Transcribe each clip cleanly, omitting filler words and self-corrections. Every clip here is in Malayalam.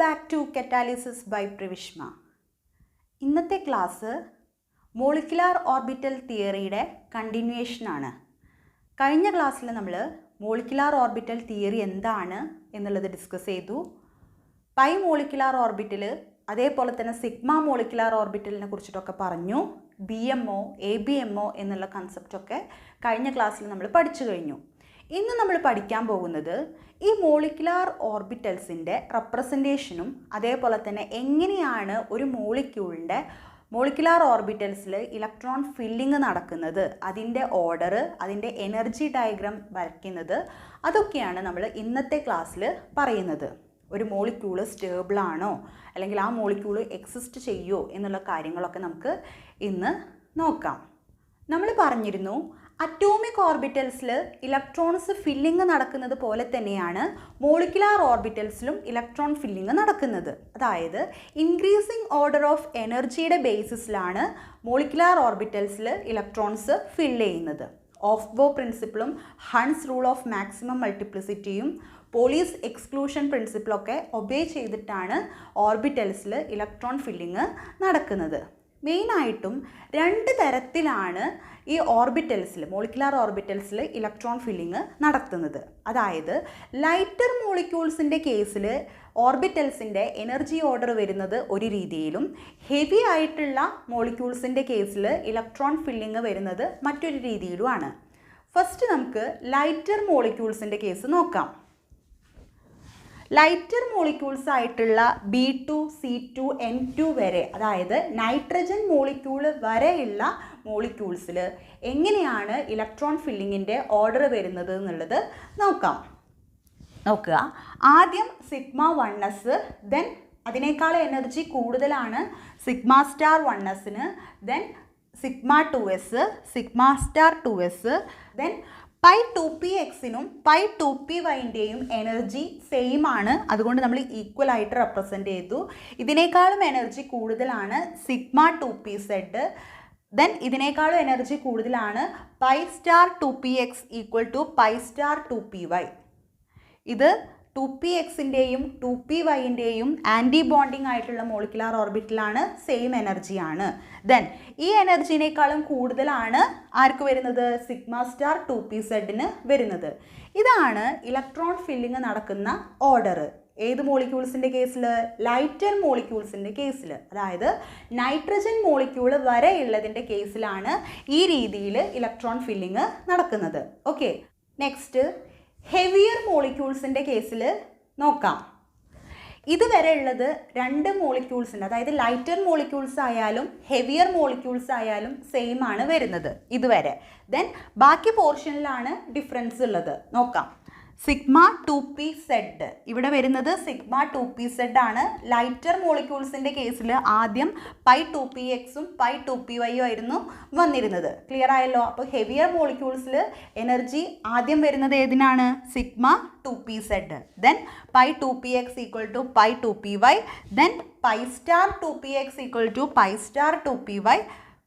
Back to catalysis by Pravishma. ഇന്നത്തെ ക്ലാസ് മോളിക്കുലാർ ഓർബിറ്റൽ തിയറിയുടെ കണ്ടിന്യൂവേഷനാണ്. കഴിഞ്ഞ ക്ലാസ്സിൽ നമ്മൾ മോളിക്കുലാർ ഓർബിറ്റൽ തിയറി എന്താണ് എന്നുള്ളത് ഡിസ്കസ് ചെയ്തു. പൈ മോളിക്കുലാർ ഓർബിറ്റൽ, അതേപോലെ തന്നെ സിഗ്മ മോളിക്കുലാർ ഓർബിറ്റലിനെ കുറിച്ചിട്ടൊക്കെ പറഞ്ഞു. BMO, ABMO എന്നുള്ള കൺസെപ്റ്റൊക്കെ കഴിഞ്ഞ ക്ലാസ്സിൽ നമ്മൾ പഠിച്ചു കഴിഞ്ഞു. ഇന്ന് നമ്മൾ പഠിക്കാൻ പോകുന്നത് ഈ മോളിക്കുലാർ ഓർബിറ്റൽസിൻ്റെ റെപ്രസെൻറ്റേഷനും അതേപോലെ തന്നെ എങ്ങനെയാണ് ഒരു മോളിക്യൂളിൻ്റെ മോളിക്കുലാർ ഓർബിറ്റൽസിൽ ഇലക്ട്രോൺ ഫില്ലിങ് നടക്കുന്നത്, അതിൻ്റെ ഓർഡർ, അതിൻ്റെ എനർജി ഡയഗ്രാം വരയ്ക്കുന്നത്, അതൊക്കെയാണ് നമ്മൾ ഇന്നത്തെ ക്ലാസ്സിൽ പറയുന്നത്. ഒരു മോളിക്യൂള് സ്റ്റേബിളാണോ അല്ലെങ്കിൽ ആ മോളിക്യൂള് എക്സിസ്റ്റ് ചെയ്യുമോ എന്നുള്ള കാര്യങ്ങളൊക്കെ നമുക്ക് ഇന്ന് നോക്കാം. നമ്മൾ പറഞ്ഞിരുന്നു അറ്റോമിക് ഓർബിറ്റൽസിൽ ഇലക്ട്രോൺസ് ഫില്ലിങ് നടക്കുന്നത് പോലെ തന്നെയാണ് മോളിക്കുലാർ ഓർബിറ്റൽസിലും ഇലക്ട്രോൺ ഫില്ലിങ് നടക്കുന്നത്. അതായത് ഇൻക്രീസിങ് ഓർഡർ ഓഫ് എനർജിയുടെ ബേസിസിലാണ് മോളിക്കുലാർ ഓർബിറ്റൽസിൽ ഇലക്ട്രോൺസ് ഫില്ല് ചെയ്യുന്നത്. ഓഫ് ബോ പ്രിൻസിപ്പിളും ഹൺസ് റൂൾ ഓഫ് മാക്സിമം മൾട്ടിപ്ലിസിറ്റിയും പോളീസ് എക്സ്ക്ലൂഷൻ പ്രിൻസിപ്പിളൊക്കെ ഒബേ ചെയ്തിട്ടാണ് ഓർബിറ്റൽസിൽ ഇലക്ട്രോൺ ഫില്ലിങ് നടക്കുന്നത്. മെയിനായിട്ടും രണ്ട് തരത്തിലാണ് ഈ ഓർബിറ്റൽസിൽ മോളിക്കുലാർ ഓർബിറ്റൽസിൽ ഇലക്ട്രോൺ ഫില്ലിങ് നടത്തുന്നത്. അതായത് ലൈറ്റർ മോളിക്യൂൾസിൻ്റെ കേസിൽ ഓർബിറ്റൽസിൻ്റെ എനർജി ഓർഡർ വരുന്നത് ഒരു രീതിയിലും ഹെവി ആയിട്ടുള്ള മോളിക്യൂൾസിൻ്റെ കേസിൽ ഇലക്ട്രോൺ ഫില്ലിങ് വരുന്നത് മറ്റൊരു രീതിയിലുമാണ്. ഫസ്റ്റ് നമുക്ക് ലൈറ്റർ മോളിക്യൂൾസിൻ്റെ കേസ് നോക്കാം. ലൈറ്റർ മോളിക്യൂൾസ് ആയിട്ടുള്ള B2, C2, N2 വരെ, അതായത് നൈട്രജൻ മോളിക്യൂള് വരെയുള്ള മോളിക്യൂൾസിൽ എങ്ങനെയാണ് ഇലക്ട്രോൺ ഫില്ലിങ്ങിൻ്റെ ഓർഡർ വരുന്നത് എന്നുള്ളത് നോക്കുക. ആദ്യം സിഗ്മ 1s, ദെൻ അതിനേക്കാൾ എനർജി കൂടുതലാണ് സിഗ്മ സ്റ്റാർ 1sന്, then sigma 2s, sigma star 2s, then pi 2pxനും പൈ 2pyൻ്റെയും എനർജി സെയിം ആണ്. അതുകൊണ്ട് നമ്മൾ ഈക്വൽ ആയിട്ട് റെപ്രസെൻ്റ് ചെയ്തു. ഇതിനേക്കാളും എനർജി കൂടുതലാണ് സിഗ്മ 2pz, ദെൻ ഇതിനേക്കാളും എനർജി കൂടുതലാണ് pi star 2px equal to pi star 2py. ഇത് 2pxൻ്റെയും 2pyൻ്റെയും ആൻറ്റി ബോണ്ടിങ് ആയിട്ടുള്ള മോളിക്കുലാർ ഓർബിറ്റലാണ്, സെയിം എനർജിയാണ്. ദെൻ ഈ എനർജിനേക്കാളും കൂടുതലാണ് ആർക്ക് വരുന്നത്, സിഗ്മ സ്റ്റാർ 2pzന് വരുന്നത്. ഇതാണ് ഇലക്ട്രോൺ ഫില്ലിങ് നടക്കുന്ന ഓർഡർ. ഏത് മോളിക്യൂൾസിൻ്റെ കേസിൽ? ലൈറ്റർ മോളിക്യൂൾസിൻ്റെ കേസിൽ. അതായത് നൈട്രജൻ മോളിക്യൂൾ വരെയുള്ളതിൻ്റെ കേസിലാണ് ഈ രീതിയിൽ ഇലക്ട്രോൺ ഫില്ലിങ് നടക്കുന്നത്. ഓക്കെ, നെക്സ്റ്റ് ഹെവിയർ മോളിക്യൂൾസിൻ്റെ കേസിൽ നോക്കാം. ഇതുവരെ ഉള്ളത് രണ്ട് മോളിക്യൂൾസിൻ്റെ, അതായത് ലൈറ്റർ മോളിക്യൂൾസ് ആയാലും ഹെവിയർ മോളിക്യൂൾസ് ആയാലും സെയിം ആണ് വരുന്നത് ഇതുവരെ. ദെൻ ബാക്കി പോർഷനിലാണ് ഡിഫറൻസ് ഉള്ളത്. നോക്കാം. സിഗ്മ 2pz, ഇവിടെ വരുന്നത് സിഗ്മ 2pz ആണ്. ലൈറ്റർ മോളിക്യൂൾസിൻ്റെ കേസിൽ ആദ്യം പൈ 2pxും പൈ 2py ആയിരുന്നു വന്നിരുന്നത്. ക്ലിയർ ആയല്ലോ? അപ്പോൾ ഹെവിയർ മോളിക്യൂൾസിൽ എനർജി ആദ്യം വരുന്നത് ഏതിനാണ്? Sigma 2pz, then pi 2px equal to pi 2py, then pi star 2px equal to pi star 2py.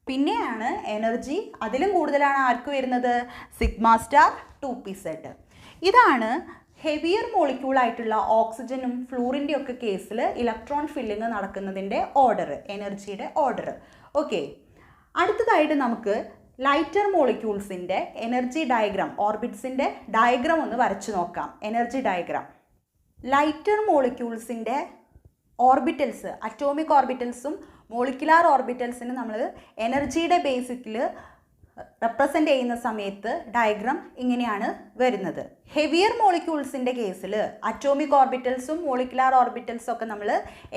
പിന്നെയാണ് എനർജി അതിലും കൂടുതലാണ് ആർക്ക് വരുന്നത്? Sigma star 2pz. ഇതാണ് ഹെവിയർ മോളിക്യൂളായിട്ടുള്ള ഓക്സിജനും ഫ്ലൂറിൻ്റെ ഒക്കെ കേസിൽ ഇലക്ട്രോൺ ഫില്ലിങ് നടക്കുന്നതിൻ്റെ ഓർഡർ, എനർജിയുടെ ഓർഡർ. ഓക്കെ, അടുത്തതായിട്ട് നമുക്ക് ലൈറ്റർ മോളിക്യൂൾസിൻ്റെ എനർജി ഡയഗ്രാം, ഓർബിറ്റ്സിൻ്റെ ഡയഗ്രാം ഒന്ന് വരച്ചു നോക്കാം. Energy diagram. ലൈറ്റർ മോളിക്യൂൾസിൻ്റെ ഓർബിറ്റൽസ്, അറ്റോമിക് ഓർബിറ്റൽസും മോളിക്കുലാർ ഓർബിറ്റൽസിന് നമ്മൾ എനർജിയുടെ ബേസിക്കിൽ റെപ്രസെൻ്റ് ചെയ്യുന്ന സമയത്ത് ഡയഗ്രാം ഇങ്ങനെയാണ് വരുന്നത്. ഹെവിയർ മോളിക്യൂൾസിൻ്റെ കേസിൽ അറ്റോമിക് ഓർബിറ്റൽസും മോളിക്കുലാർ ഓർബിറ്റൽസും ഒക്കെ നമ്മൾ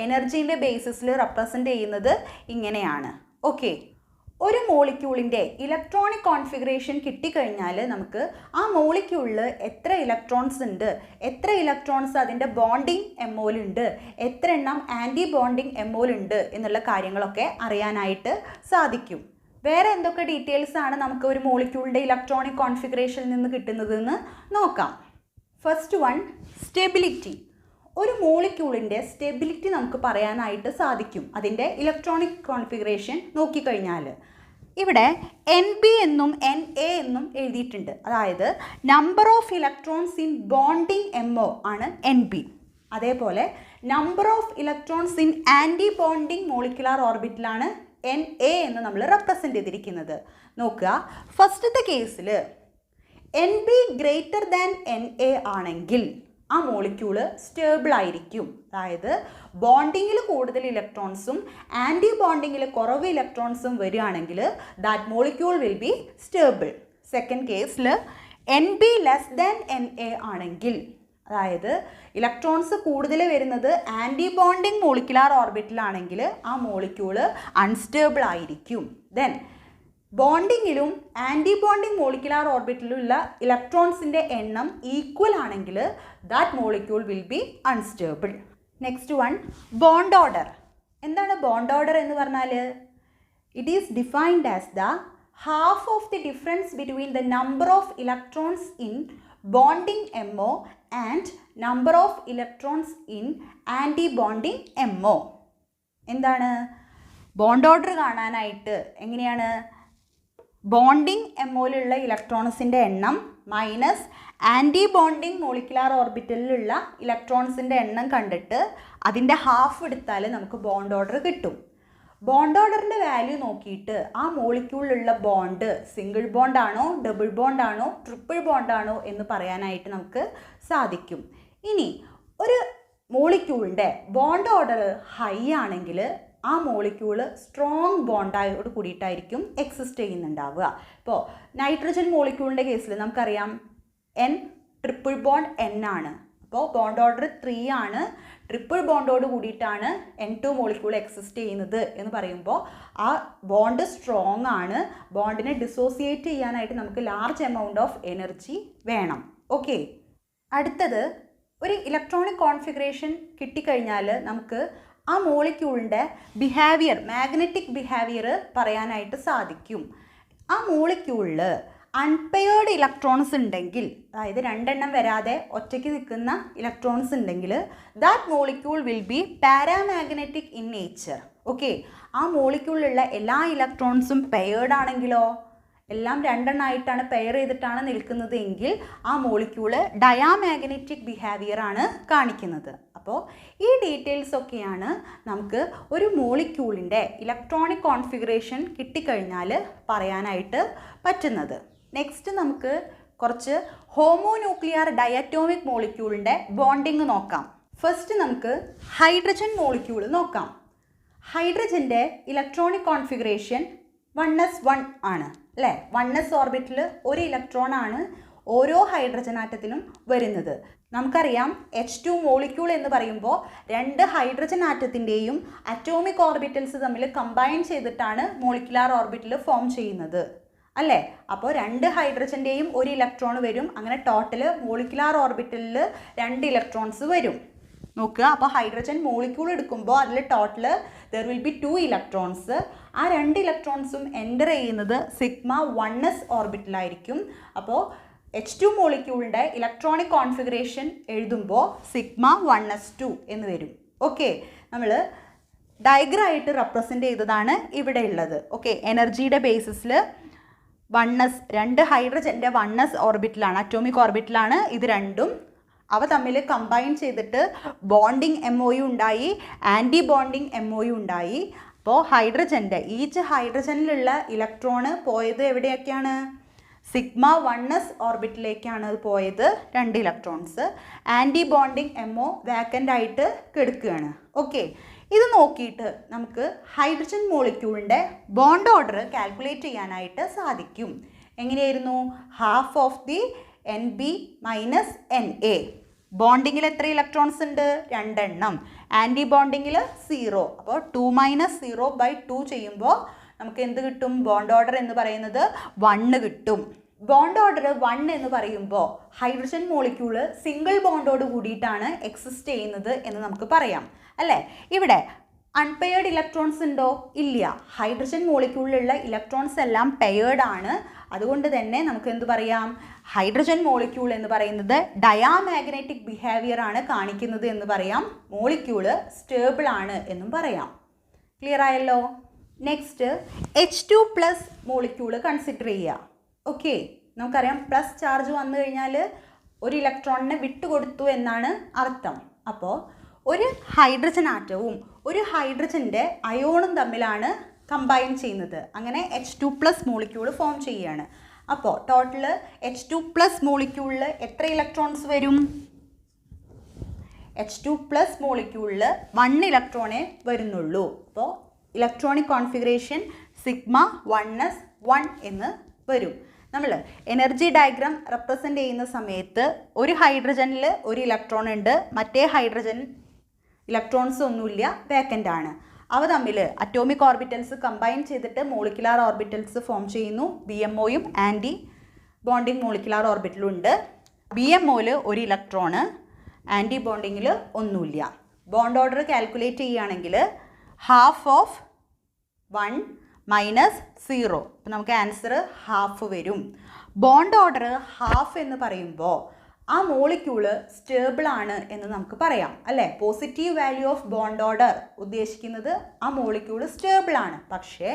എനർജീൻ്റെ ബേസിസിൽ റെപ്രസെൻ്റ് ചെയ്യുന്നത് ഇങ്ങനെയാണ്. ഓക്കെ, ഒരു മോളിക്യൂളിൻ്റെ ഇലക്ട്രോണിക് കോൺഫിഗറേഷൻ കിട്ടിക്കഴിഞ്ഞാൽ നമുക്ക് ആ മോളിക്യൂളിൽ എത്ര ഇലക്ട്രോൺസ് ഉണ്ട്, എത്ര ഇലക്ട്രോൺസ് അതിൻ്റെ ബോണ്ടിങ് എമ്മോലുണ്ട്, എത്ര എണ്ണം ആൻറ്റി ബോണ്ടിങ് എമ്മോലുണ്ട് എന്നുള്ള കാര്യങ്ങളൊക്കെ അറിയാനായിട്ട് സാധിക്കും. വേറെ എന്തൊക്കെ ഡീറ്റെയിൽസ് ആണ് നമുക്ക് ഒരു മോളിക്യൂളിൻ്റെ ഇലക്ട്രോണിക് കോൺഫിഗറേഷനിൽ നിന്ന് കിട്ടുന്നതെന്ന് നോക്കാം. First one, stability. ഒരു മോളിക്യൂളിൻ്റെ സ്റ്റെബിലിറ്റി നമുക്ക് പറയാനായിട്ട് സാധിക്കും അതിൻ്റെ ഇലക്ട്രോണിക് കോൺഫിഗറേഷൻ നോക്കിക്കഴിഞ്ഞാൽ. ഇവിടെ NB എന്നും NA എന്നും എഴുതിയിട്ടുണ്ട്. അതായത് number of electrons in bonding MO ആണ് NB. അതേപോലെ number of electrons in anti bonding molecular ഓർബിറ്റിലാണ് NA എന്ന് നമ്മൾ റെപ്രസെൻ്റ് ചെയ്തിരിക്കുന്നത്. നോക്കുക, ഫസ്റ്റത്തെ കേസിൽ NB ഗ്രേറ്റർ ദാൻ NA ആണെങ്കിൽ ആ മോളിക്യൂള് സ്റ്റേബിൾ ആയിരിക്കും. അതായത് ബോണ്ടിങ്ങിൽ കൂടുതൽ ഇലക്ട്രോൺസും ആൻറ്റി ബോണ്ടിങ്ങിൽ കുറവ് ഇലക്ട്രോൺസും വരികയാണെങ്കിൽ that molecule will B stable. Second കേസിൽ NB ലെസ് ദാൻ NA ആണെങ്കിൽ, അതായത് ഇലക്ട്രോൺസ് കൂടുതൽ വരുന്നത് ആൻറ്റി ബോണ്ടിങ് മോളിക്കുലാർ ഓർബിറ്റിലാണെങ്കിൽ ആ മോളിക്യൂള് അൺസ്റ്റേബിൾ ആയിരിക്കും. ദെൻ ബോണ്ടിങ്ങിലും ആൻറ്റി ബോണ്ടിങ് മോളിക്കുലാർ ഓർബിറ്റിലുള്ള ഇലക്ട്രോൺസിൻ്റെ എണ്ണം ഈക്വൽ ആണെങ്കിൽ that molecule will be unstable. Next one, bond order. എന്താണ് ബോണ്ട് ഓർഡർ എന്ന് പറഞ്ഞാൽ? It is defined as the half of the difference between the number of electrons in bonding MO and number of electrons in anti bonding MO. എന്താണ് ബോണ്ട് ഓർഡർ കാണാനായിട്ട്? എങ്ങനെയാണ്? ബോണ്ടിങ് MOയിലുള്ള ഇലക്ട്രോൺസിൻ്റെ എണ്ണം മൈനസ് ആൻറ്റി ബോണ്ടിങ് മോളിക്കുലാർ ഓർബിറ്റലിലുള്ള ഇലക്ട്രോൺസിൻ്റെ എണ്ണം കണ്ടിട്ട് അതിൻ്റെ ഹാഫ് എടുത്താൽ നമുക്ക് ബോണ്ട് ഓർഡർ കിട്ടും. ബോണ്ട് ഓർഡറിൻ്റെ വാല്യൂ നോക്കിയിട്ട് ആ മോളിക്യൂളിലുള്ള ബോണ്ട് സിംഗിൾ ബോണ്ടാണോ, ഡബിൾ ബോണ്ടാണോ, ട്രിപ്പിൾ ബോണ്ടാണോ എന്ന് പറയാനായിട്ട് നമുക്ക് സാധിക്കും. ഇനി ഒരു മോളിക്യൂളിൻ്റെ ബോണ്ട് ഓർഡർ ഹൈ ആണെങ്കിൽ ആ മോളിക്യൂള് സ്ട്രോങ് ബോണ്ടായോട് കൂടിയിട്ടായിരിക്കും എക്സിസ്റ്റ് ചെയ്യുന്നുണ്ടാവുക. ഇപ്പോൾ നൈട്രജൻ മോളിക്യൂളിൻ്റെ കേസിൽ നമുക്കറിയാം N ട്രിപ്പിൾ ബോണ്ട് N ആണ്. അപ്പോൾ ബോണ്ട് ഓർഡർ 3 ആണ്. ട്രിപ്പിൾ ബോണ്ടോട് കൂടിയിട്ടാണ് N2 മോളിക്യൂൾ എക്സിസ്റ്റ് ചെയ്യുന്നത് എന്ന് പറയുമ്പോൾ ആ ബോണ്ട് സ്ട്രോങ് ആണ്. ബോണ്ടിനെ ഡിസോസിയേറ്റ് ചെയ്യാനായിട്ട് നമുക്ക് ലാർജ് എമൗണ്ട് ഓഫ് എനർജി വേണം. ഓക്കെ, അടുത്തത് ഒരു ഇലക്ട്രോണിക് കോൺഫിഗറേഷൻ കിട്ടിക്കഴിഞ്ഞാൽ നമുക്ക് ആ മോളിക്യൂളിൻ്റെ ബിഹേവിയർ, മാഗ്നറ്റിക് ബിഹേവിയർ പറയാനായിട്ട് സാധിക്കും. ആ മോളിക്യൂളിൽ അൺപെയർഡ് ഇലക്ട്രോൺസ് ഉണ്ടെങ്കിൽ, അതായത് രണ്ടെണ്ണം വരാതെ ഒറ്റയ്ക്ക് നിൽക്കുന്ന ഇലക്ട്രോൺസ് ഉണ്ടെങ്കിൽ that molecule will B paramagnetic in nature. Okay, ആ മോളിക്യൂളിലുള്ള എല്ലാ ഇലക്ട്രോൺസും പെയർഡ് ആണെങ്കിലോ, എല്ലാം രണ്ടെണ്ണമായിട്ടാണ് പെയർ ചെയ്തിട്ടാണ് നിൽക്കുന്നത് എങ്കിൽ ആ മോളിക്യൂള് ഡയാമാഗ്നറ്റിക് ബിഹേവിയർ ആണ് കാണിക്കുന്നത്. അപ്പോൾ ഈ ഡീറ്റെയിൽസ് ഒക്കെയാണ് നമുക്ക് ഒരു മോളിക്യൂളിൻ്റെ ഇലക്ട്രോണിക് കോൺഫിഗറേഷൻ കിട്ടിക്കഴിഞ്ഞാൽ പറയാനായിട്ട് പറ്റുന്നത്. നെക്സ്റ്റ് നമുക്ക് കുറച്ച് ഹോമോന്യൂക്ലിയർ ഡയറ്റോമിക് മോളിക്യൂളിൻ്റെ ബോണ്ടിങ് നോക്കാം. ഫസ്റ്റ് നമുക്ക് ഹൈഡ്രജൻ മോളിക്യൂൾ നോക്കാം. ഹൈഡ്രജൻ്റെ ഇലക്ട്രോണിക് കോൺഫിഗറേഷൻ 1s1 ആണ് അല്ലേ? 1s ഓർബിറ്റിൽ ഒരു ഇലക്ട്രോൺ ആണ് ഓരോ ഹൈഡ്രജൻ ആറ്റത്തിലും വരുന്നത്. നമുക്കറിയാം H2 മോളിക്യൂൾ എന്ന് പറയുമ്പോൾ രണ്ട് ഹൈഡ്രജൻ ആറ്റത്തിൻ്റെയും അറ്റോമിക് ഓർബിറ്റൽസ് തമ്മിൽ കമ്പൈൻ ചെയ്തിട്ടാണ് മോളിക്കുലാർ ഓർബിറ്റിൽ ഫോം ചെയ്യുന്നത് അല്ലേ? അപ്പോൾ രണ്ട് ഹൈഡ്രജൻ്റെയും ഒരു ഇലക്ട്രോൺ വരും. അങ്ങനെ ടോട്ടൽ മോളിക്കുലാർ ഓർബിറ്റലിൽ 2 ഇലക്ട്രോൺസ് വരും. നോക്കുക, അപ്പോൾ ഹൈഡ്രജൻ മോളിക്യൂൾ എടുക്കുമ്പോൾ അതിൽ total there will be 2 electrons. ആ 2 ഇലക്ട്രോൺസും എൻ്റർ ചെയ്യുന്നത് σ1s ഓർബിറ്റിലായിരിക്കും. അപ്പോൾ H2 മോളിക്യൂളിൻ്റെ ഇലക്ട്രോണിക് കോൺഫിഗറേഷൻ എഴുതുമ്പോൾ σ1s2 എന്ന് വരും. ഓക്കെ, നമ്മൾ ഡയഗ്രായിട്ട് റെപ്രസെൻ്റ് ചെയ്തതാണ് ഇവിടെ ഉള്ളത്. ഓക്കെ, എനർജിയുടെ ബേസിസിൽ 1s, 2 ഹൈഡ്രജൻ്റെ 1s ഓർബിറ്റിലാണ്, അറ്റോമിക് ഓർബിറ്റിലാണ് ഇത് രണ്ടും. അവ തമ്മിൽ കമ്പൈൻ ചെയ്തിട്ട് ബോണ്ടിങ് MOU ഉണ്ടായി, ആൻറ്റി ബോണ്ടിങ് MOU ഉണ്ടായി. അപ്പോൾ ഹൈഡ്രജൻ്റെ ഈച്ച് ഹൈഡ്രജനിലുള്ള ഇലക്ട്രോണ് പോയത് എവിടെയൊക്കെയാണ്? σ1s ഓർബിറ്റിലേക്കാണ് അത് പോയത്, 2 electrons. Anti bonding MO vacant ആയിട്ട് കിടക്കുകയാണ്. ഓക്കെ, ഇത് നോക്കിയിട്ട് നമുക്ക് ഹൈഡ്രജൻ മോളിക്യൂളിൻ്റെ ബോണ്ട് ഓർഡർ കാൽക്കുലേറ്റ് ചെയ്യാനായിട്ട് സാധിക്കും. എങ്ങനെയായിരുന്നു? Half of the NB minus NA. ബോണ്ടിങ്ങിൽ എത്ര ഇലക്ട്രോൺസ് ഉണ്ട്? 2 എണ്ണം. ആൻറ്റി ബോണ്ടിങ്ങിൽ 0. അപ്പോൾ 2 - 0/2 ചെയ്യുമ്പോൾ നമുക്ക് എന്ത് കിട്ടും? ബോണ്ട് ഓർഡർ എന്ന് പറയുന്നത് 1 കിട്ടും. ബോണ്ട് ഓർഡർ 1 എന്ന് പറയുമ്പോൾ ഹൈഡ്രജൻ മോളിക്യൂള് സിംഗിൾ ബോണ്ടോട് കൂടിയിട്ടാണ് എക്സിസ്റ്റ് ചെയ്യുന്നത് എന്ന് നമുക്ക് പറയാം അല്ലേ? ഇവിടെ അൺപെയർഡ് ഇലക്ട്രോൺസ് ഉണ്ടോ? ഇല്ല. ഹൈഡ്രജൻ മോളിക്യൂളിലുള്ള ഇലക്ട്രോൺസ് എല്ലാം പെയർഡ് ആണ്. അതുകൊണ്ട് തന്നെ നമുക്ക് എന്ത് പറയാം? ഹൈഡ്രജൻ മോളിക്യൂൾ എന്ന് പറയുന്നത് ഡയാമാഗ്നറ്റിക് ബിഹേവിയർ ആണ് കാണിക്കുന്നത് എന്ന് പറയാം. മോളിക്യൂള് സ്റ്റേബിൾ ആണ് എന്നും പറയാം. ക്ലിയർ ആയല്ലോ? നെക്സ്റ്റ് H2+ മോളിക്യൂള് കൺസിഡർ ചെയ്യുക. ഓക്കെ, നമുക്കറിയാം പ്ലസ് ചാർജ് വന്നു കഴിഞ്ഞാൽ ഒരു ഇലക്ട്രോണിനെ വിട്ടുകൊടുത്തു എന്നാണ് അർത്ഥം. അപ്പോൾ ഒരു ഹൈഡ്രജൻ ആറ്റവും ഒരു ഹൈഡ്രജൻ്റെ അയോണും തമ്മിലാണ് കമ്പൈൻ ചെയ്യുന്നത്. അങ്ങനെ H2+ മോളിക്യൂൾ ഫോം ചെയ്യുകയാണ്. അപ്പോൾ ടോട്ടൽ H2+ മോളിക്യൂളിൽ എത്ര ഇലക്ട്രോൺസ് വരും? H2+ മോളിക്യൂളിൽ 1 ഇലക്ട്രോണേ വരുന്നുള്ളൂ. അപ്പോൾ ഇലക്ട്രോണിക് കോൺഫിഗറേഷൻ σ1s1 എന്ന് വരും. നമ്മൾ എനർജി ഡയഗ്രാം റെപ്രസെൻ്റ് ചെയ്യുന്ന സമയത്ത് ഒരു ഹൈഡ്രജനിൽ ഒരു ഇലക്ട്രോൺ ഉണ്ട്, മറ്റേ ഹൈഡ്രജൻ ഇലക്ട്രോൺസ് ഒന്നുമില്ല, വേക്കൻ്റ് ആണ്. അവ തമ്മിൽ അറ്റോമിക് ഓർബിറ്റൽസ് കമ്പൈൻ ചെയ്തിട്ട് മോളിക്കുലാർ ഓർബിറ്റൽസ് ഫോം ചെയ്യുന്നു. BMOയും ആൻറ്റി ബോണ്ടിങ് മോളിക്കുലാർ ഓർബിറ്റലും ഉണ്ട്. BMOയിൽ ഒരു ഇലക്ട്രോണ്, ആൻറ്റി ബോണ്ടിങ്ങിൽ ഒന്നുമില്ല. ബോണ്ട് ഓർഡർ കാൽക്കുലേറ്റ് ചെയ്യുകയാണെങ്കിൽ ഹാഫ് ഓഫ് 1 മൈനസ് 0. അപ്പോൾ നമുക്ക് ആൻസർ ഹാഫ് വരും. ബോണ്ട് ഓർഡർ ഹാഫ് എന്ന് പറയുമ്പോൾ ആ മോളിക്യൂള് സ്റ്റേബിൾ ആണ് എന്ന് നമുക്ക് പറയാം അല്ലേ. Positive value of bond order ഉദ്ദേശിക്കുന്നത് ആ മോളിക്യൂള് സ്റ്റേബിൾ ആണ്. പക്ഷേ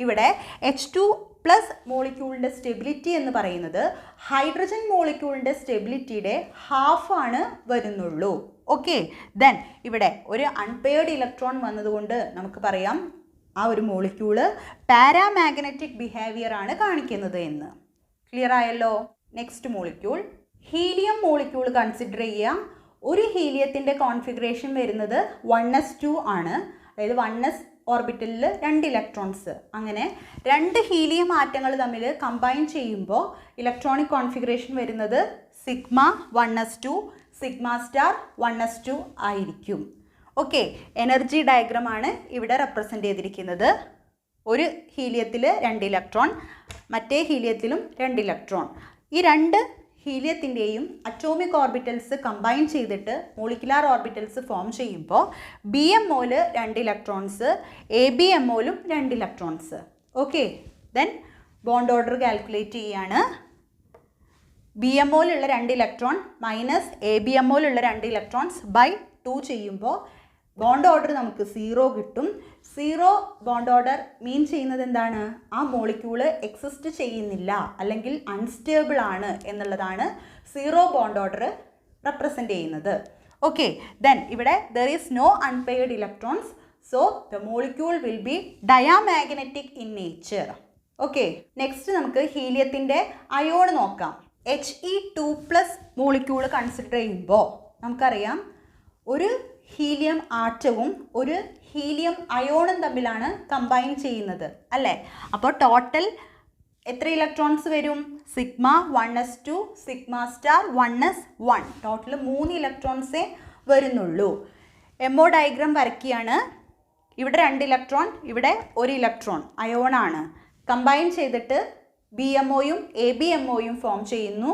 ഇവിടെ H2+ മോളിക്യൂളിൻ്റെ സ്റ്റെബിലിറ്റി എന്ന് പറയുന്നത് ഹൈഡ്രജൻ മോളിക്യൂളിൻ്റെ സ്റ്റെബിലിറ്റിയുടെ ഹാഫാണ് വരുന്നുള്ളൂ. ഓക്കെ, ദെൻ ഇവിടെ ഒരു അൺപെയർഡ് ഇലക്ട്രോൺ വന്നതുകൊണ്ട് നമുക്ക് പറയാം ആ ഒരു മോളിക്യൂള് പാരാമാഗ്നറ്റിക് ബിഹേവിയർ ആണ് കാണിക്കുന്നത് എന്ന്. ക്ലിയർ ആയല്ലോ. Next molecule helium molecule consider ചെയ്യുക. ഒരു ഹീലിയത്തിൻ്റെ കോൺഫിഗറേഷൻ വരുന്നത് 1s2 ആണ്. അതായത് 1s ഓർബിറ്റലിൽ 2 ഇലക്ട്രോൺസ്. അങ്ങനെ 2 ഹീലിയം ആറ്റങ്ങൾ തമ്മിൽ കമ്പൈൻ ചെയ്യുമ്പോൾ ഇലക്ട്രോണിക് കോൺഫിഗറേഷൻ വരുന്നത് σ1s2 σ*1s2 ആയിരിക്കും. ഓക്കെ, എനർജി ഡയഗ്രമാണ് ഇവിടെ റെപ്രസെൻ്റ് ചെയ്തിരിക്കുന്നത്. ഒരു ഹീലിയത്തിൽ 2 ഇലക്ട്രോൺ, മറ്റേ ഹീലിയത്തിലും 2 ഇലക്ട്രോൺ. ഈ 2 ഹീലിയത്തിൻ്റെയും അറ്റോമിക് ഓർബിറ്റൽസ് കമ്പൈൻ ചെയ്തിട്ട് മോളിക്കുലാർ ഓർബിറ്റൽസ് ഫോം ചെയ്യുമ്പോൾ BMOയിൽ 2 ഇലക്ട്രോൺസ്, ABMOയിലും 2 electrons. Okay, then bond order calculate ചെയ്യാണ്. BMOയിലുള്ള 2 ഇലക്ട്രോൺ മൈനസ് ABMOയിലുള്ള 2 ഇലക്ട്രോൺസ് ബൈ 2 ചെയ്യുമ്പോൾ ബോണ്ട് ഓർഡർ നമുക്ക് 0 കിട്ടും. 0 ബോണ്ട് ഓർഡർ മീൻ ചെയ്യുന്നത് എന്താണ്? ആ മോളിക്യൂള് എക്സിസ്റ്റ് ചെയ്യുന്നില്ല അല്ലെങ്കിൽ അൺസ്റ്റേബിൾ ആണ് എന്നുള്ളതാണ് 0 ബോണ്ട് ഓർഡർ റെപ്രസെൻ്റ് ചെയ്യുന്നത്. ഓക്കെ, ദെൻ ഇവിടെ there is no unpaired electrons, so the molecule will be diamagnetic in nature. Okay, next നമുക്ക് ഹീലിയത്തിൻ്റെ അയോൺ നോക്കാം. He2+ മോളിക്യൂള് കൺസിഡർ ചെയ്യുമ്പോൾ നമുക്കറിയാം ഒരു ഹീലിയം ആറ്റവും ഒരു ഹീലിയം അയോണും തമ്മിലാണ് കമ്പൈൻ ചെയ്യുന്നത് അല്ലേ. അപ്പോൾ ടോട്ടൽ എത്ര ഇലക്ട്രോൺസ് വരും? σ1s2 σ*1s1. ടോട്ടൽ 3 ഇലക്ട്രോൺസേ വരുന്നുള്ളൂ. MO ഡയഗ്രാം വരയ്ക്കുകയാണ്. ഇവിടെ 2 ഇലക്ട്രോൺ, ഇവിടെ 1 ഇലക്ട്രോൺ അയോണാണ്. കമ്പൈൻ ചെയ്തിട്ട് BMOയും ABMOയും ഫോം ചെയ്യുന്നു.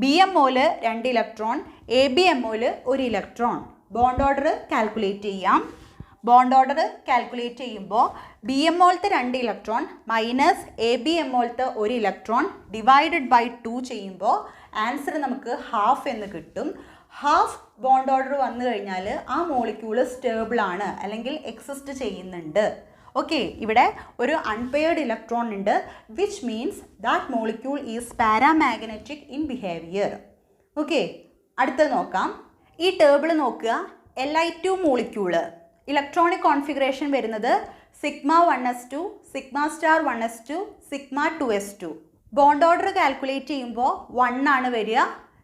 BMOയിൽ 2 ഇലക്ട്രോൺ, ABMOയിൽ 1 ഇലക്ട്രോൺ. ബോണ്ട് ഓർഡർ കാൽക്കുലേറ്റ് ചെയ്യാം. ബോണ്ട് ഓർഡർ കാൽക്കുലേറ്റ് ചെയ്യുമ്പോൾ BMOയിലത്തെ 2 ഇലക്ട്രോൺ മൈനസ് ABMOയിലത്തെ 1 ഇലക്ട്രോൺ ഡിവൈഡഡ് ബൈ 2 ചെയ്യുമ്പോൾ ആൻസർ നമുക്ക് ഹാഫ് എന്ന് കിട്ടും. ഹാഫ് ബോണ്ട് ഓർഡർ വന്നു കഴിഞ്ഞാൽ ആ മോളിക്യൂള് സ്റ്റേബിൾ ആണ് അല്ലെങ്കിൽ എക്സിസ്റ്റ് ചെയ്യുന്നുണ്ട്. ഓക്കെ, ഇവിടെ ഒരു അൺപെയർഡ് ഇലക്ട്രോൺ ഉണ്ട്, which means that molecule is paramagnetic in behaviour. Okay, അടുത്തത് നോക്കാം. ഈ ടേബിൾ നോക്കുക. Li2 മോളിക്യൂള് ഇലക്ട്രോണിക് കോൺഫിഗറേഷൻ വരുന്നത് σ1s2 σ*1s2 σ2s2. Bond order calculate ചെയ്യുമ്പോൾ 1 ആണ് വരിക.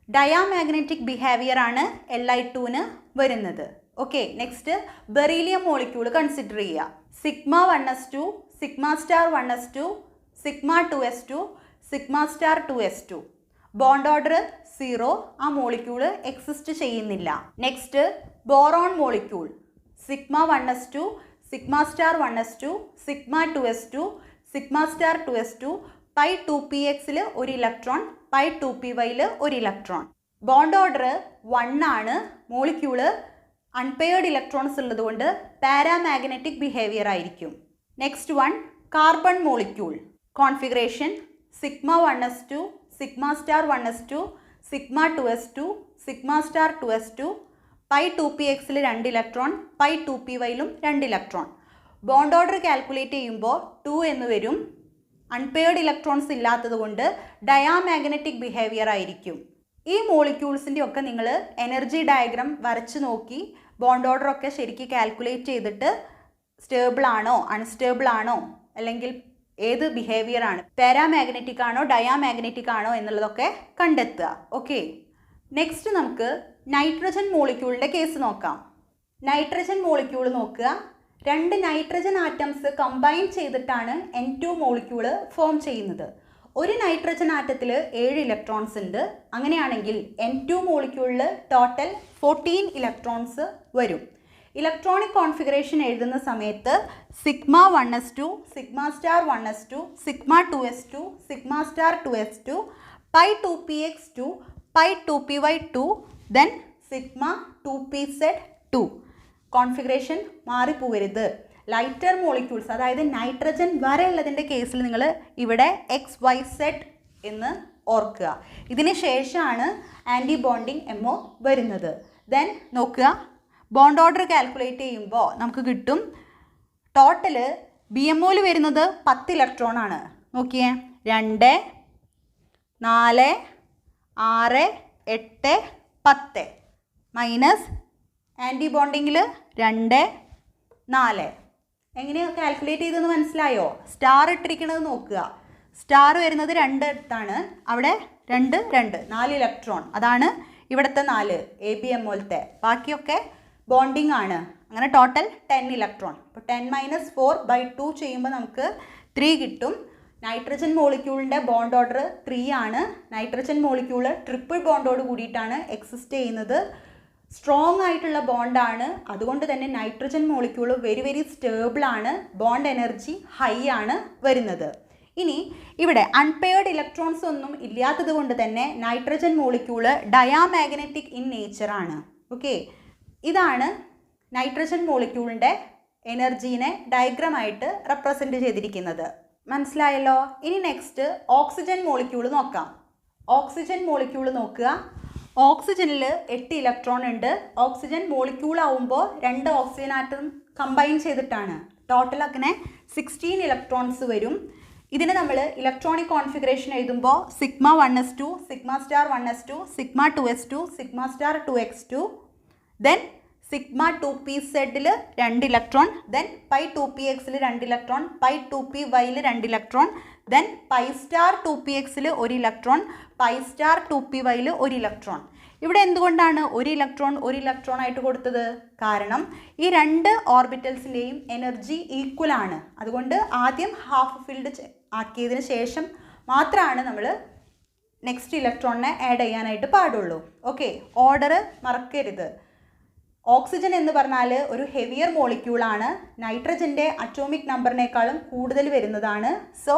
ഡയാമാഗ്നറ്റിക് ബിഹേവിയർ ആണ് Li2ന് വരുന്നത്. Okay, next beryllium molecule consider ചെയ്യുക. σ1s2 σ*1s2 σ2s2 σ*2s2. Bond order 0, ആ മോളിക്യൂള് എക്സിസ്റ്റ് ചെയ്യുന്നില്ല. Next boron molecule σ1s2 σ*1s2 σ2s2 σ*2s2 π2pxൽ 1 ഇലക്ട്രോൺ, π2pyൽ 1 ഇലക്ട്രോൺ. ബോണ്ട് ഓർഡർ 1 ആണ്. മോളിക്യൂള് അൺപെയർഡ് ഇലക്ട്രോൺസ് ഉള്ളതുകൊണ്ട് പാരാമാഗ്നറ്റിക് ബിഹേവിയർ ആയിരിക്കും. Next one carbon molecule configuration σ1s2 σ*1s2 σ2s2 σ*2s2 π2pxൽ 2 ഇലക്ട്രോൺ, π2pyലും 2 ഇലക്ട്രോൺ. ബോണ്ട് ഓർഡർ കാൽക്കുലേറ്റ് ചെയ്യുമ്പോൾ 2 എന്ന് വരും. അൺപെയർഡ് ഇലക്ട്രോൺസ് ഇല്ലാത്തത് കൊണ്ട് ഡയാമാഗ്നറ്റിക് ബിഹേവിയർ ആയിരിക്കും. ഈ മോളിക്യൂൾസിൻ്റെ ഒക്കെ നിങ്ങൾ എനർജി ഡയഗ്രാം വരച്ച് നോക്കി ബോണ്ട് ഓർഡർ ഒക്കെ ശരിക്കും കാൽക്കുലേറ്റ് ചെയ്തിട്ട് സ്റ്റേബിൾ ആണോ അൺസ്റ്റേബിൾ ആണോ അല്ലെങ്കിൽ ഏത് ബിഹേവിയർ ആണ്, പാരാമാഗ്നറ്റിക് ആണോ ഡയാമാഗ്നറ്റിക് ആണോ എന്നുള്ളതൊക്കെ കണ്ടെത്തുക. ഓക്കെ, നെക്സ്റ്റ് നമുക്ക് നൈട്രജൻ മോളിക്യൂളിൻ്റെ കേസ് നോക്കാം. നൈട്രജൻ മോളിക്യൂൾ നോക്കുക. 2 നൈട്രജൻ ആറ്റംസ് കമ്പൈൻ ചെയ്തിട്ടാണ് N2 മോളിക്യൂള് ഫോം ചെയ്യുന്നത്. ഒരു നൈട്രജൻ ആറ്റത്തിൽ 7 ഇലക്ട്രോൺസ് ഉണ്ട്. അങ്ങനെയാണെങ്കിൽ N2 മോളിക്യൂളിൽ ടോട്ടൽ 14 ഇലക്ട്രോൺസ് വരും. ഇലക്ട്രോണിക് കോൺഫിഗറേഷൻ എഴുതുന്ന സമയത്ത് sigma 1s2, sigma star 1s2, sigma 2s2, sigma star 2s2, pi 2px2, pi 2py2, then sigma 2pz2. Configuration മാറിപ്പോവരുത്. ലൈറ്റർ മോളിക്യൂൾസ്, അതായത് നൈട്രജൻ വരെ ഉള്ളതിൻ്റെ കേസിൽ നിങ്ങൾ ഇവിടെ XYZ എന്ന് ഓർക്കുക. ഇതിന് ശേഷമാണ് ആൻറ്റി ബോണ്ടിങ് MO വരുന്നത്. ദെൻ നോക്കുക, ബോണ്ട് ഓർഡർ കാൽക്കുലേറ്റ് ചെയ്യുമ്പോൾ നമുക്ക് കിട്ടും ടോട്ടൽ BMOയിൽ വരുന്നത് 10 ഇലക്ട്രോൺ ആണ്. നോക്കിയേ, 2, 4, 6, 8, 10 മൈനസ് ആൻറ്റി ബോണ്ടിങ്ങിൽ 2, 4. എങ്ങനെയാണ് കാൽക്കുലേറ്റ് ചെയ്തതെന്ന് മനസ്സിലായോ? സ്റ്റാർ ഇട്ടിരിക്കുന്നത് നോക്കുക. സ്റ്റാർ വരുന്നത് 2 അടുത്താണ്, അവിടെ 2, 2, 4 ഇലക്ട്രോൺ. അതാണ് ഇവിടുത്തെ 4 ABMOയിലത്തെ. ബാക്കിയൊക്കെ ബോണ്ടിങ് ആണ്. അങ്ങനെ ടോട്ടൽ 10 ഇലക്ട്രോൺ. അപ്പോൾ 10 - 4/2 ചെയ്യുമ്പോൾ നമുക്ക് 3 കിട്ടും. നൈട്രജൻ മോളിക്യൂളിൻ്റെ ബോണ്ട് ഓർഡർ 3 ആണ്. നൈട്രജൻ മോളിക്യൂൾ ട്രിപ്പിൾ ബോണ്ടോട് കൂടിയിട്ടാണ് എക്സിസ്റ്റ് ചെയ്യുന്നത്. സ്ട്രോങ് ആയിട്ടുള്ള ബോണ്ടാണ്. അതുകൊണ്ട് തന്നെ nitrogen molecule very very stable ആണ്. ബോണ്ട് എനർജി ഹൈ ആണ് വരുന്നത്. ഇനി ഇവിടെ അൺപെയർഡ് ഇലക്ട്രോൺസ് ഒന്നും ഇല്ലാത്തത് കൊണ്ട് തന്നെ നൈട്രജൻ മോളിക്യൂൾ ഡയാമാഗ്നറ്റിക് ഇൻ നേച്ചറാണ്. ഓക്കെ, ഇതാണ് നൈട്രജൻ മോളിക്യൂളിൻ്റെ എനർജീനെ ഡയഗ്രമായിട്ട് റെപ്രസെൻറ്റ് ചെയ്തിരിക്കുന്നത്. മനസ്സിലായല്ലോ? ഇനി നെക്സ്റ്റ് ഓക്സിജൻ മോളിക്യൂൾ നോക്കാം. ഓക്സിജൻ മോളിക്യൂൾ നോക്കുക. ഓക്സിജനിൽ 8 ഇലക്ട്രോൺ ഉണ്ട്. ഓക്സിജൻ മോളിക്യൂൾ ആവുമ്പോൾ 2 ഓക്സിജൻ ആറ്റം കമ്പൈൻ ചെയ്തിട്ടാണ്. ടോട്ടൽ അങ്ങനെ 16 ഇലക്ട്രോൺസ് വരും. ഇതിന് നമ്മൾ ഇലക്ട്രോണിക് കോൺഫിഗറേഷൻ എഴുതുമ്പോൾ sigma 1s2, sigma star 1s2, sigma 2s2, sigma star 2x2, then sigma 2pzൽ 2 ഇലക്ട്രോൺ, ദെൻ പൈ 2pxൽ 2 electron, pi 2pyൽ 2 electron, then pi star 2pxൽ 1 ഇലക്ട്രോൺ, പൈ സ്റ്റാർ 2pyൽ 1 ഇലക്ട്രോൺ. ഇവിടെ എന്തുകൊണ്ടാണ് 1 ഇലക്ട്രോൺ ആയിട്ട് കൊടുത്തത്? കാരണം ഈ 2 ഓർബിറ്റൽസിൻ്റെയും എനർജി ഈക്വൽ ആണ്. അതുകൊണ്ട് ആദ്യം ഹാഫ് ഫിൽഡ് ആക്കിയതിന് ശേഷം മാത്രമാണ് നമ്മൾ നെക്സ്റ്റ് ഇലക്ട്രോണിനെ ആഡ് ചെയ്യാനായിട്ട് പാടുള്ളൂ. ഓക്കെ, ഓർഡർ മറക്കരുത്. ഓക്സിജൻ എന്ന് പറഞ്ഞാൽ ഒരു ഹെവിയർ മോളിക്യൂളാണ്. നൈട്രജൻ്റെ അറ്റോമിക് നമ്പറിനേക്കാളും കൂടുതൽ വരുന്നതാണ്. സോ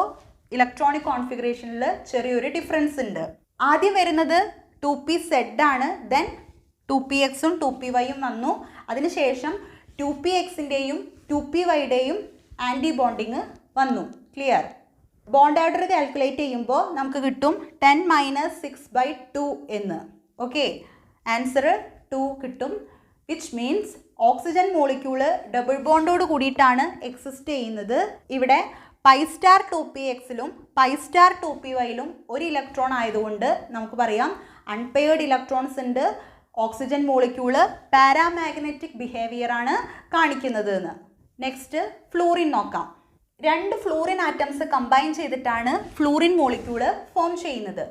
ഇലക്ട്രോണിക് കോൺഫിഗറേഷനിൽ ചെറിയൊരു ഡിഫറൻസ് ഉണ്ട്. ആദ്യം വരുന്നത് 2pz ആണ്. ദെൻ 2pxും 2pyയും വന്നു. അതിനുശേഷം 2pxൻ്റെയും 2pyയുടെയും ആൻറ്റി ബോണ്ടിങ് വന്നു. ക്ലിയർ? ബോണ്ട് ഓർഡർ കാൽക്കുലേറ്റ് ചെയ്യുമ്പോൾ നമുക്ക് കിട്ടും 10 - 6/2 എന്ന്. ഓക്കെ, ആൻസർ 2 കിട്ടും. Which means oxygen molecule double ബോണ്ടോട് കൂടിയിട്ടാണ് എക്സിസ്റ്റ് ചെയ്യുന്നത്. ഇവിടെ പൈ സ്റ്റാർ 2pxലും പൈ സ്റ്റാർ 2pyയിലും 1 ഇലക്ട്രോൺ ആയതുകൊണ്ട് നമുക്ക് പറയാം അൺപെയർഡ് ഇലക്ട്രോൺസ് ഉണ്ട്. ഓക്സിജൻ മോളിക്യൂള് പാരാമാഗ്നറ്റിക് ബിഹേവിയർ ആണ് കാണിക്കുന്നത് എന്ന്. നെക്സ്റ്റ് ഫ്ലൂറിൻ നോക്കാം. 2 ഫ്ലൂറിൻ ആറ്റംസ് കമ്പൈൻ ചെയ്തിട്ടാണ് ഫ്ലൂറിൻ മോളിക്യൂള് ഫോം ചെയ്യുന്നത്.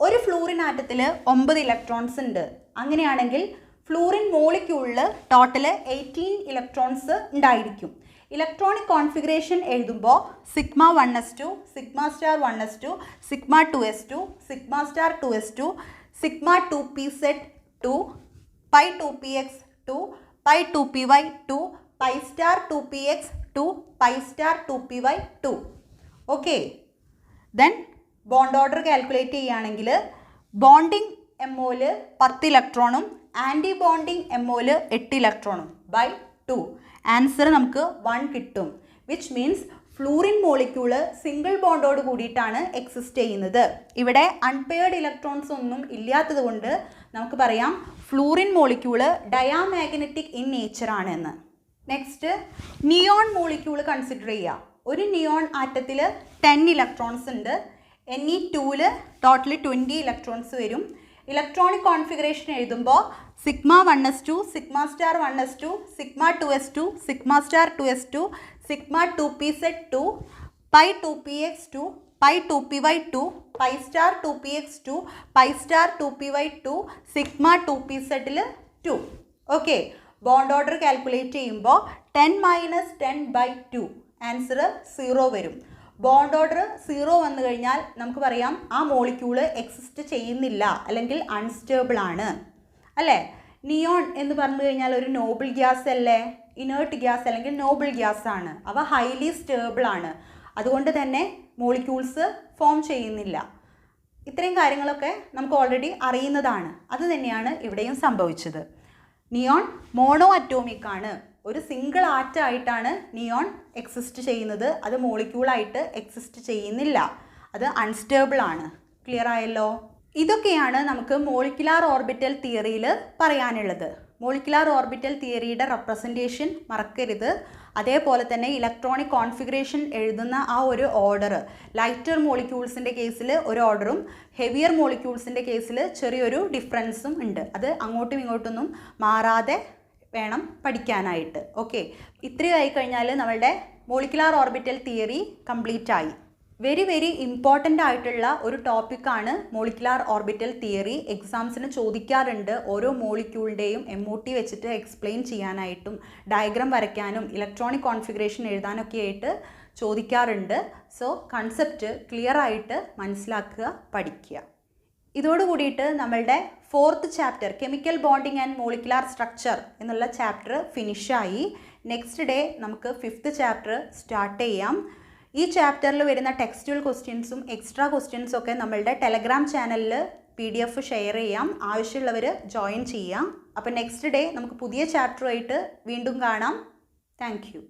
ഒരു ഫ്ലൂറിൻ ആറ്റത്തിൽ 9 ഇലക്ട്രോൺസ് ഉണ്ട്. അങ്ങനെയാണെങ്കിൽ ഫ്ലൂറിൻ മോളിക്യൂളിൽ ടോട്ടൽ 18 ഇലക്ട്രോൺസ് ഉണ്ടായിരിക്കും. ഇലക്ട്രോണിക് കോൺഫിഗറേഷൻ എഴുതുമ്പോൾ sigma 1s2, sigma star 1s2, sigma 2s2, sigma star 2s2, sigma 2pz2, pi 2px2, pi 2py2, pi star 2px2, pi star 2py2. Okay, then bond order calculate ചെയ്യുകയാണെങ്കിൽ ബോണ്ടിങ് MOയിൽ 10 ഇലക്ട്രോണും ആൻറ്റി ബോണ്ടിങ് MOയിൽ 8 ഇലക്ട്രോണും /2. ആൻസർ നമുക്ക് 1 കിട്ടും. Which means fluorine molecule single ബോണ്ടോട് കൂടിയിട്ടാണ് എക്സിസ്റ്റ് ചെയ്യുന്നത്. ഇവിടെ അൺപെയർഡ് ഇലക്ട്രോൺസ് ഒന്നും ഇല്ലാത്തത് കൊണ്ട് നമുക്ക് പറയാം fluorine molecule diamagnetic in nature ആണെന്ന്. നെക്സ്റ്റ് നിയോൺ മോളിക്യൂള് കൺസിഡർ ചെയ്യുക. ഒരു നിയോൺ ആറ്റത്തിൽ 10 ഇലക്ട്രോൺസ് ഉണ്ട്. Ne2ൽ ടോട്ടൽ 20 ഇലക്ട്രോൺസ് വരും. ഇലക്ട്രോണിക് കോൺഫിഗറേഷൻ എഴുതുമ്പോൾ sigma 1s2, sigma star 1s2, sigma 2s2, sigma star 2s2, sigma 2pz2, pi 2px2, pi 2py2, pi star 2px2, pi star 2py2, sigma 2pzൽ 2. ഓക്കെ, ബോണ്ട് ഓർഡർ കാൽക്കുലേറ്റ് ചെയ്യുമ്പോൾ 10 - 10/2 ആൻസർ 0 വരും. ബോണ്ട് ഓർഡർ 0 വന്നു കഴിഞ്ഞാൽ നമുക്ക് പറയാം ആ മോളിക്യൂള് എക്സിസ്റ്റ് ചെയ്യുന്നില്ല അല്ലെങ്കിൽ അൺസ്റ്റേബിൾ ആണ് അല്ലേ. നിയോൺ എന്ന് പറഞ്ഞു കഴിഞ്ഞാൽ ഒരു നോബിൾ ഗ്യാസ് അല്ലേ, ഇനേർട്ട് ഗ്യാസ് അല്ലെങ്കിൽ നോബിൾ ഗ്യാസ് ആണ്. അവ ഹൈലി സ്റ്റേബിൾ ആണ്, അതുകൊണ്ട് തന്നെ മോളിക്യൂൾസ് ഫോം ചെയ്യുന്നില്ല. ഇത്രയും കാര്യങ്ങളൊക്കെ നമുക്ക് ഓൾറെഡി അറിയുന്നതാണ്. അത് തന്നെയാണ് ഇവിടെയും സംഭവിച്ചത്. നിയോൺ മോണോ അറ്റോമിക് ആണ്, ഒരു സിംഗിൾ ആറ്റായിട്ടാണ് നിയോൺ എക്സിസ്റ്റ് ചെയ്യുന്നത്. അത് മോളിക്യൂളായിട്ട് എക്സിസ്റ്റ് ചെയ്യുന്നില്ല, അത് അൺസ്റ്റേബിൾ ആണ്. ക്ലിയർ ആയല്ലോ? ഇതൊക്കെയാണ് നമുക്ക് മോളിക്കുലാർ ഓർബിറ്റൽ തിയറിയിൽ പറയാനുള്ളത്. മോളിക്കുലാർ ഓർബിറ്റൽ തിയറിയുടെ റെപ്രസെൻറ്റേഷൻ മറക്കരുത്. അതേപോലെ തന്നെ ഇലക്ട്രോണിക് കോൺഫിഗറേഷൻ എഴുതുന്ന ആ ഒരു ഓർഡർ, ലൈറ്റർ മോളിക്യൂൾസിൻ്റെ കേസിൽ ഒരു ഓർഡറും ഹെവിയർ മോളിക്യൂൾസിൻ്റെ കേസിൽ ചെറിയൊരു ഡിഫറൻസും ഉണ്ട്. അത് അങ്ങോട്ടും ഇങ്ങോട്ടൊന്നും മാറാതെ വേണം പഠിക്കാനായിട്ട്. ഓക്കെ, ഇത്രയും ആയിക്കഴിഞ്ഞാൽ നമ്മളുടെ മോളിക്കുലാർ ഓർബിറ്റൽ തിയറി കംപ്ലീറ്റ് ആയി. വെരി വെരി ഇമ്പോർട്ടൻ്റ് ആയിട്ടുള്ള ഒരു ടോപ്പിക്കാണ് മോളിക്കുലാർ ഓർബിറ്റൽ തിയറി. എക്സാംസിന് ചോദിക്കാറുണ്ട്, ഓരോ മോളിക്യൂളിൻ്റെയും MOT വെച്ചിട്ട് എക്സ്പ്ലെയിൻ ചെയ്യാനായിട്ടും ഡയഗ്രാം വരയ്ക്കാനും ഇലക്ട്രോണിക് കോൺഫിഗറേഷൻ എഴുതാനൊക്കെ ആയിട്ട് ചോദിക്കാറുണ്ട്. സോ കൺസെപ്റ്റ് ക്ലിയർ ആയിട്ട് മനസ്സിലാക്കുക, പഠിക്കുക. ഇതോടുകൂടിയിട്ട് നമ്മളുടെ 4th chapter chemical bonding and molecular structure എന്നുള്ള ചാപ്റ്റർ ഫിനിഷായി. നെക്സ്റ്റ് ഡേ നമുക്ക് 5th ചാപ്റ്റർ സ്റ്റാർട്ട് ചെയ്യാം. ഈ ചാപ്റ്ററിൽ വരുന്ന ടെക്സ്റ്റുവൽ ക്വസ്റ്റ്യൻസും എക്സ്ട്രാ ക്വസ്റ്റ്യൻസും ഒക്കെ നമ്മളുടെ ടെലഗ്രാം ചാനലിൽ PDF ഷെയർ ചെയ്യാം, ആവശ്യമുള്ളവർ ജോയിൻ ചെയ്യാം. അപ്പോൾ നെക്സ്റ്റ് ഡേ നമുക്ക് പുതിയ ചാപ്റ്ററുമായിട്ട് വീണ്ടും കാണാം. Thank you.